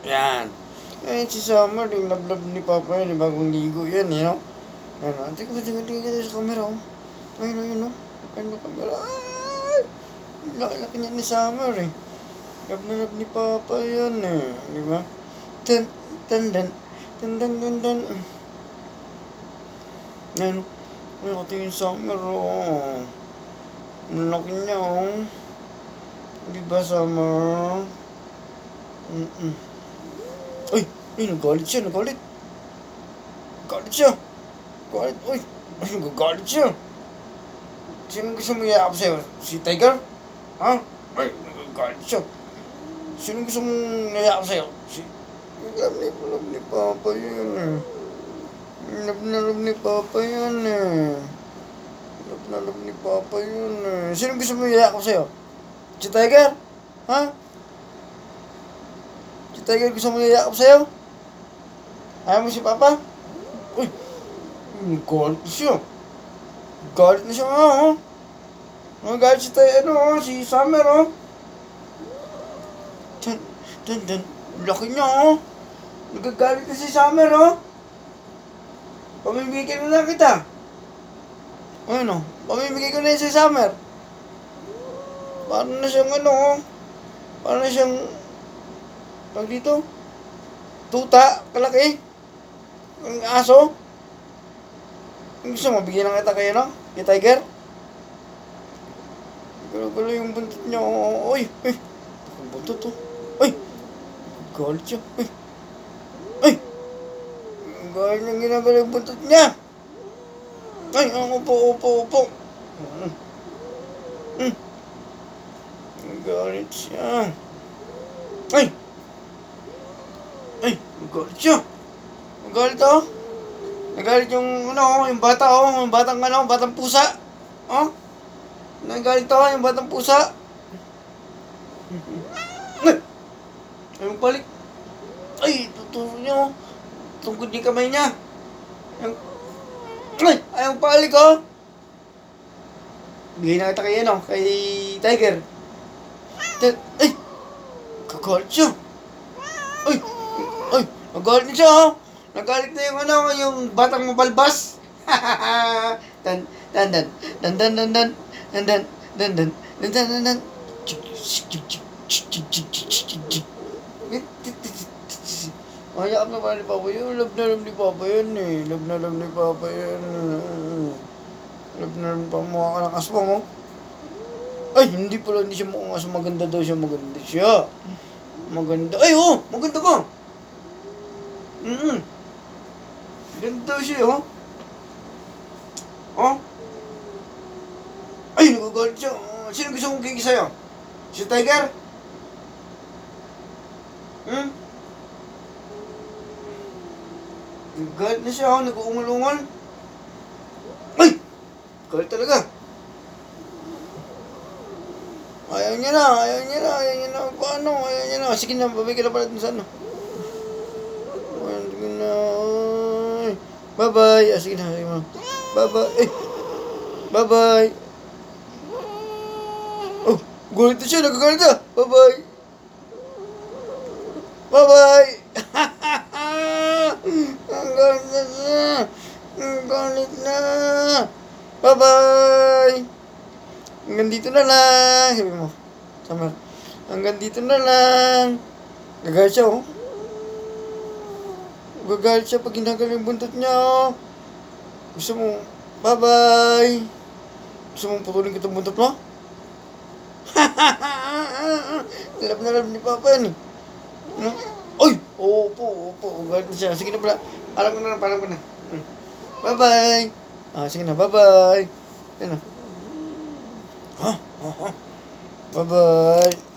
Yan. Eh, si Summer, yung love ni Papa yun, yung bagong ligo yan, you know? Ano, tingnan kita sa camera, oh. Ayun, ayun, oh. Ayun, yung camera. Ay! Laki-laki niya ni Summer, eh. Love ni Papa yan, eh. Di ba? Tan, tan, tan, tan, tan, tan, tan. Ayun, ay, kasi yung Summer, oh. Ang laki niya, oh. Di ba, Summer? Mm-mm. Uy! Ay, nagalit siya, nagalit. Galit siya. Galit, uy. Ay, nagagalit siya. Sino gusto mo iayakap sa'yo? Si Tiger? Ha? Ay, nagagalit siya. Sino gusto mong iayakap sa'yo? Si... Love ni Papa yun eh. Love ni Papa yun eh. Love ni Papa yun eh. Sino gusto mo iayakap sa'yo? Si Tiger? Ha? Si Tiger gusto mo iayakap sa'yo? Ayaw mo si Papa? Uy, galit siya. Galit na siya nga, oh. Nagagalit si Tay, ano, oh, si Summer, oh. Dan. Laki niya, oh. Nagagalit na si Summer, oh. Pamimigay na lang kita. Ayun, oh. Pamimigay ko na yun si Summer. Paano na siyang, ano, oh. Paano na siyang, tawag dito? Tuta, kalaki. Ang aso. Gusto mo, bigyan lang kita kayo, no? Kay Tiger? Gulo yung buntot niya. Uy! Ang buntot, oh. Uy! Galit siya. Uy! Galit niyang ginagala yung buntot niya. Ay! Upo. Galit siya. Ay! Galit siya. Galit, oh. Nagalit yung, ano, yung bata, oh. Yung batang, ano, batang pusa. Oh. Nagalit, oh, yung batang pusa. Ayong balik. Ay, tuturo niya, oh. Tungkod yung kamay niya. Ayong balik, oh. Bigay na kita kay, ano, kay Tiger. Ay! Kagalit siya. Nagalit na siya, oh. Nagalit na yung, ano, yung batang mabalbas. Dan. Hayaan na ba ni Papa yun? Love ni Papa yun eh. Love ni Papa yun. Love na pa mukha ka ng aswang, oh. Ay, hindi pala, hindi siya mukhang aswang. Maganda daw siya, maganda siya. Maganda. Ay, oh! Maganda ka! Ganda daw siya, oh. Oh? Ay, nagagalit siya. Sino gusto mong kiki sa'yo? Si Tiger? Galit na siya, oh. Nag-uungol-ungol. Ay! Galit talaga. Ayaw niya na. Paano? Ayaw niya na. Sige na, babay ka na pala dun sa ano. Sige na. Bye-bye. Sige na. Bye-bye. Bye-bye. Oh, galit na siya. Nagagalit na. Bye-bye. Bye-bye. Ang galit na siya. Ang galit na. Bye-bye. Hanggang dito na lang. Sabi mo. Summer. Hanggang dito na lang. Gagalit siya, oh. Gagalit siya pag ginagaling yung buntot niya, oh. Gusto mo, bye-bye. Gusto mong putulin kitang buntot mo? Love na love ni Papa yan, eh. Ay! Opo. Galit na siya. Sige na pala. Alam ko na. Bye-bye. Sige na, bye-bye. Yan na. Bye-bye.